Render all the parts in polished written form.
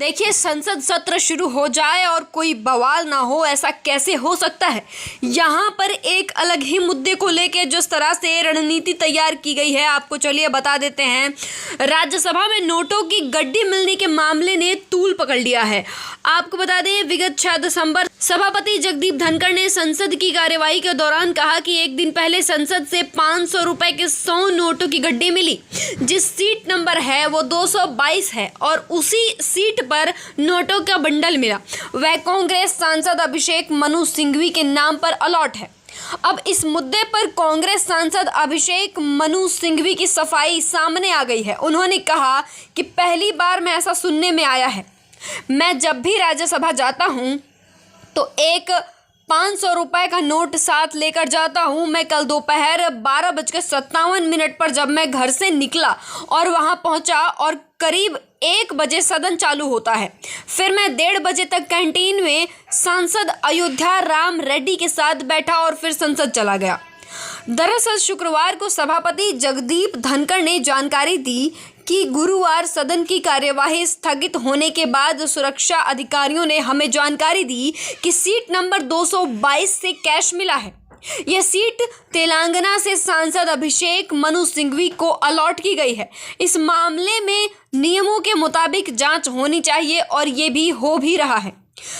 देखिए, संसद सत्र शुरू हो जाए और कोई बवाल ना हो, ऐसा कैसे हो सकता है। यहाँ पर एक अलग ही मुद्दे को लेकर जिस तरह से रणनीति तैयार की गई है, आपको चलिए बता देते हैं। राज्यसभा में नोटों की गड्डी मिलने के मामले ने तूल पकड़ लिया है। आपको बता दें, विगत 6 दिसंबर सभापति जगदीप धनखड़ ने संसद की कार्यवाही के दौरान कहा कि एक दिन पहले संसद से 500 रुपए के 100 नोटों की गड्डी मिली। जिस सीट नंबर है वो 222 है और उसी सीट पर नोटों का बंडल मिला। वह कांग्रेस सांसद अभिषेक मनु सिंघवी के नाम पर अलॉट है। अब इस मुद्दे पर कांग्रेस सांसद अभिषेक मनु सिंघवी की सफाई सामने आ गई है। उन्होंने कहा कि पहली बार मैं ऐसा सुनने में आया है। मैं जब भी राज्यसभा जाता हूं तो एक 500 रुपए का नोट साथ लेकर जाता हूं। मैं कल दोपहर 12:57 पर जब मैं घर से निकला और वहां पहुंचा और करीब 1 बजे सदन चालू होता है। फिर मैं 1:30 बजे तक कैंटीन में सांसद अयोध्या राम रेड्डी के साथ बैठा और फिर संसद चला गया। दरअसल शुक्रवार को सभापति जगदीप धनखड़ ने जानकारी दी कि गुरुवार सदन की कार्यवाही स्थगित होने के बाद सुरक्षा अधिकारियों ने हमें जानकारी दी कि सीट नंबर 222 से कैश मिला है। यह सीट तेलंगाना से सांसद अभिषेक मनु सिंघवी को अलॉट की गई है। इस मामले में नियमों के मुताबिक जांच होनी चाहिए और ये भी हो भी रहा है।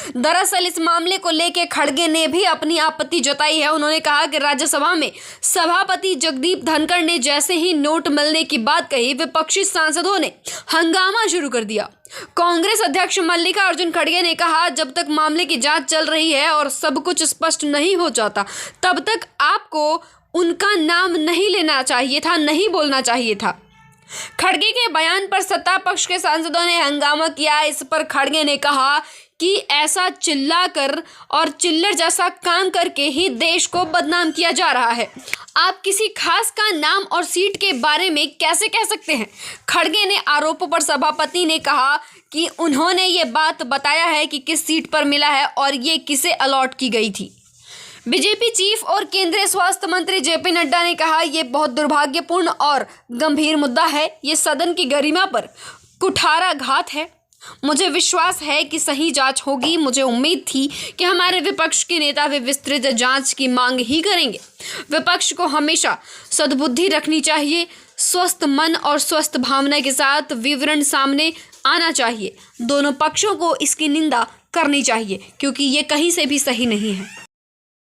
दरअसल इस मामले को लेकर खड़गे ने भी अपनी आपत्ति जताई है। उन्होंने कहा कि राज्यसभा में सभापति जगदीप धनखड़ ने जैसे ही नोट मिलने की बात कही, विपक्षी सांसदों ने हंगामा शुरू कर दिया। कांग्रेस अध्यक्ष मल्लिकार्जुन खड़गे ने कहा, जब तक मामले की जांच चल रही है और सब कुछ स्पष्ट नहीं हो जाता, तब तक आपको उनका नाम नहीं लेना चाहिए था, नहीं बोलना चाहिए था। खड़गे के बयान पर सत्ता पक्ष के सांसदों ने हंगामा किया। इस पर खड़गे ने कहा कि ऐसा चिल्लाकर और चिल्लर जैसा काम करके ही देश को बदनाम किया जा रहा है। आप किसी खास का नाम और सीट के बारे में कैसे कह सकते हैं। खड़गे ने आरोपों पर सभापति ने कहा कि उन्होंने ये बात बताया है कि किस सीट पर मिला है और ये किसे अलॉट की गई थी। बीजेपी चीफ और केंद्रीय स्वास्थ्य मंत्री जेपी नड्डा ने कहा, यह बहुत दुर्भाग्यपूर्ण और गंभीर मुद्दा है। ये सदन की गरिमा पर कुठाराघात है। मुझे विश्वास है कि सही जांच होगी। मुझे उम्मीद थी कि हमारे विपक्ष के नेता वे विस्तृत जांच की मांग ही करेंगे। विपक्ष को हमेशा सद्बुद्धि रखनी चाहिए। स्वस्थ मन और स्वस्थ भावना के साथ विवरण सामने आना चाहिए। दोनों पक्षों को इसकी निंदा करनी चाहिए क्योंकि ये कहीं से भी सही नहीं है।